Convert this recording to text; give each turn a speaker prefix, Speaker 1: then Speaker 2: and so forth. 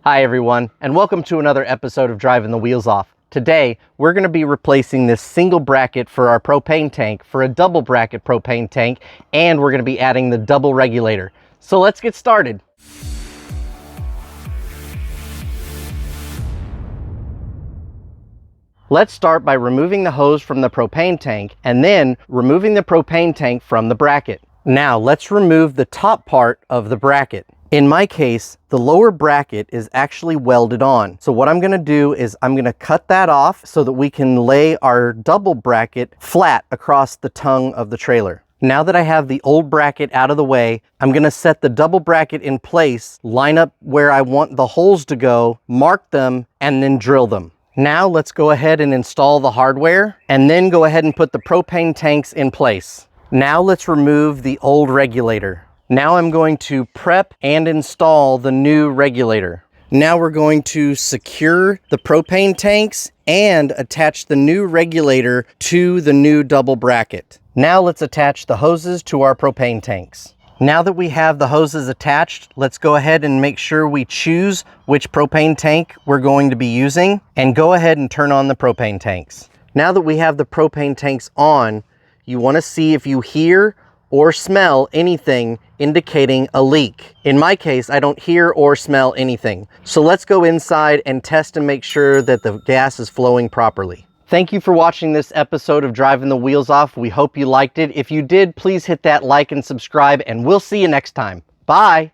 Speaker 1: Hi everyone, and welcome to another episode of Driving the Wheels Off. Today, we're going to be replacing this single bracket for our propane tank for a double bracket propane tank, and we're going to be adding the double regulator. So let's get started. Let's start by removing the hose from the propane tank and then removing the propane tank from the bracket. Now let's remove the top part of the bracket. In my case, the lower bracket is actually welded on. So what I'm going to do is I'm going to cut that off so that we can lay our double bracket flat across the tongue of the trailer. Now that I have the old bracket out of the way, I'm going to set the double bracket in place, line up where I want the holes to go, mark them, and then drill them. Now let's go ahead and install the hardware and then go ahead and put the propane tanks in place. Now let's remove the old regulator. Now I'm going to prep and install the new regulator. Now we're going to secure the propane tanks and attach the new regulator to the new double bracket. Now let's attach the hoses to our propane tanks. Now that we have the hoses attached, let's go ahead and make sure we choose which propane tank we're going to be using and go ahead and turn on the propane tanks. Now that we have the propane tanks on, you want to see if you hear or smell anything indicating a leak. In my case, I don't hear or smell anything. So let's go inside and test and make sure that the gas is flowing properly. Thank you for watching this episode of Driving the Wheels Off. We hope you liked it. If you did, please hit that like and subscribe, and we'll see you next time. Bye.